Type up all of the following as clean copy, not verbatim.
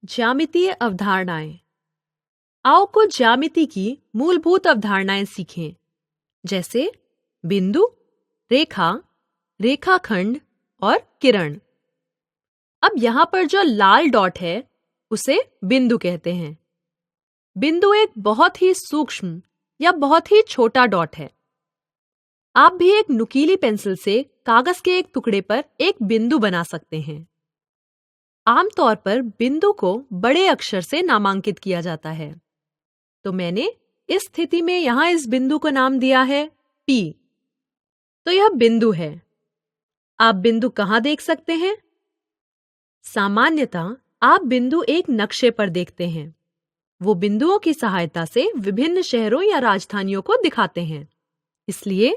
ज्यामितीय अवधारणाएं। आओ कुछ ज्यामिति की मूलभूत अवधारणाएं सीखें, जैसे बिंदु, रेखा, रेखाखंड और किरण। अब यहाँ पर जो लाल डॉट है उसे बिंदु कहते हैं। बिंदु एक बहुत ही सूक्ष्म या बहुत ही छोटा डॉट है। आप भी एक नुकीली पेंसिल से कागज के एक टुकड़े पर एक बिंदु बना सकते हैं। आमतौर पर बिंदु को बड़े अक्षर से नामांकित किया जाता है, तो मैंने इस स्थिति में यहाँ इस बिंदु को नाम दिया है P। तो यह बिंदु है। आप बिंदु कहाँ देख सकते हैं? सामान्यतः आप बिंदु एक नक्शे पर देखते हैं। वो बिंदुओं की सहायता से विभिन्न शहरों या राजधानियों को दिखाते हैं। इसलिए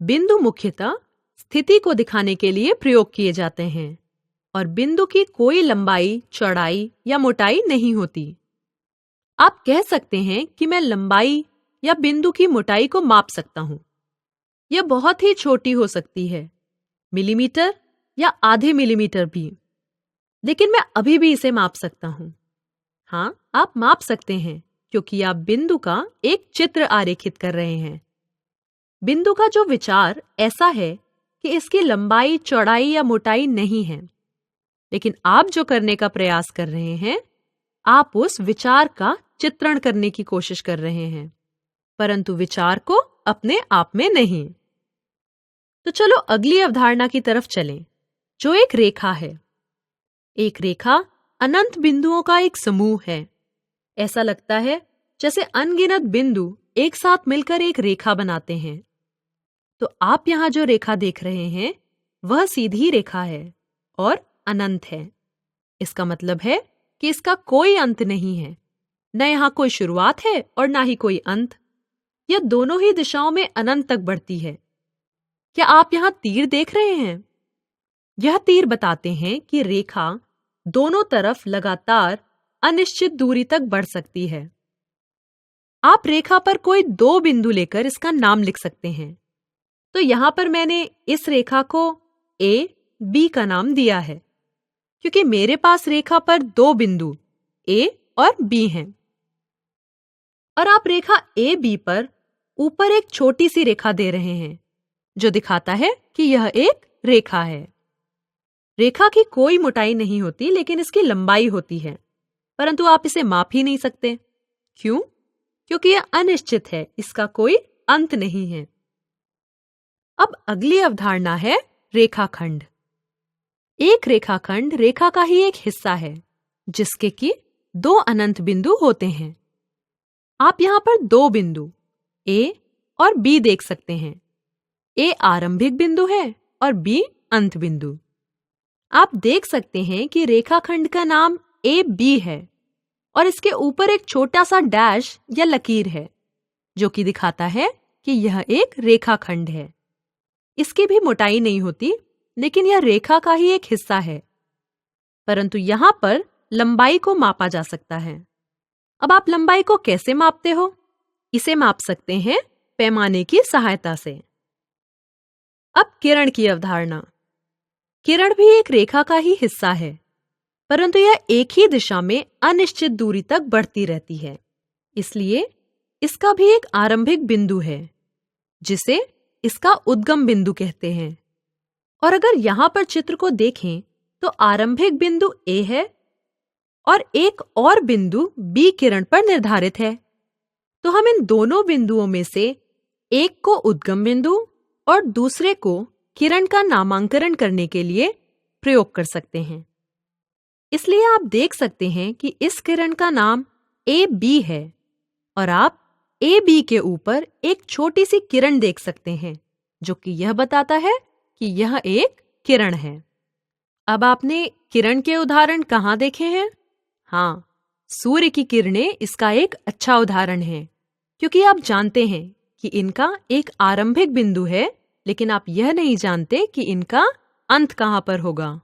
बिंदु मुख्यतः स्थिति को दिखाने के लिए प्रयोग किए जाते हैं और बिंदु की कोई लंबाई, चौड़ाई या मोटाई नहीं होती। आप कह सकते हैं कि मैं लंबाई या बिंदु की मोटाई को माप सकता हूँ। यह बहुत ही छोटी हो सकती है, मिलीमीटर या आधे मिलीमीटर भी, लेकिन मैं अभी भी इसे माप सकता हूँ। हाँ, आप माप सकते हैं क्योंकि आप बिंदु का एक चित्र आरेखित कर रहे हैं। बिंदु का जो विचार ऐसा है कि इसकी लंबाई, चौड़ाई या मोटाई नहीं है, लेकिन आप जो करने का प्रयास कर रहे हैं, आप उस विचार का चित्रण करने की कोशिश कर रहे हैं, परंतु विचार को अपने आप में नहीं। तो चलो अगली अवधारणा की तरफ चलें, जो एक रेखा है। एक रेखा अनंत बिंदुओं का एक समूह है। ऐसा लगता है जैसे अनगिनत बिंदु एक साथ मिलकर एक रेखा बनाते हैं। तो आप यहाँ जो रेखा देख रहे हैं वह सीधी रेखा है और अनंत है। इसका मतलब है कि इसका कोई अंत नहीं है, न यहाँ कोई शुरुआत है और ना ही कोई अंत। यह दोनों ही दिशाओं में अनंत तक बढ़ती है। क्या आप यहाँ तीर देख रहे हैं? यह तीर बताते हैं कि रेखा दोनों तरफ लगातार अनिश्चित दूरी तक बढ़ सकती है। आप रेखा पर कोई दो बिंदु लेकर इसका नाम लिख सकते हैं। तो यहाँ पर मैंने इस रेखा को A, B का नाम दिया है, क्योंकि मेरे पास रेखा पर दो बिंदु A और B हैं। और आप रेखा AB पर ऊपर एक छोटी सी रेखा दे रहे हैं, जो दिखाता है कि यह एक रेखा है। रेखा की कोई मोटाई नहीं होती, लेकिन इसकी लंबाई होती है, परंतु आप इसे माप ही नहीं सकते। क्यों? क्योंकि यह अनिश्चित है, इसका कोई अंत नहीं है। अब अगली अवधारणा है रेखाखंड। एक रेखाखंड रेखा का ही एक हिस्सा है, जिसके कि दो अनंत बिंदु होते हैं। आप यहाँ पर दो बिंदु A और B देख सकते हैं। A आरंभिक बिंदु है और B अंत बिंदु। आप देख सकते हैं कि रेखाखंड का नाम AB है और इसके ऊपर एक छोटा सा डैश या लकीर है, जो कि दिखाता है कि यह एक रेखाखंड है। इसकी भी मोटाई नहीं होती, लेकिन यह रेखा का ही एक हिस्सा है, परंतु यहाँ पर लंबाई को मापा जा सकता है। अब आप लंबाई को कैसे मापते हो? इसे माप सकते हैं पैमाने की सहायता से। अब किरण की अवधारणा। किरण भी एक रेखा का ही हिस्सा है, परंतु यह एक ही दिशा में अनिश्चित दूरी तक बढ़ती रहती है। इसलिए इसका भी एक आरंभिक बिंदु है, जिसे इसका उद्गम बिंदु कहते हैं। और अगर यहाँ पर चित्र को देखें तो आरंभिक बिंदु A है और एक और बिंदु B किरण पर निर्धारित है। तो हम इन दोनों बिंदुओं में से एक को उद्गम बिंदु और दूसरे को किरण का नामांकन करने के लिए प्रयोग कर सकते हैं। इसलिए आप देख सकते हैं कि इस किरण का नाम AB है और आप AB के ऊपर एक छोटी सी किरण देख सकते हैं, जो कि यह बताता है कि यह एक किरण है। अब आपने किरण के उदाहरण कहाँ देखे हैं? हाँ, सूर्य की किरणें इसका एक अच्छा उदाहरण है, क्योंकि आप जानते हैं कि इनका एक आरंभिक बिंदु है, लेकिन आप यह नहीं जानते कि इनका अंत कहाँ पर होगा।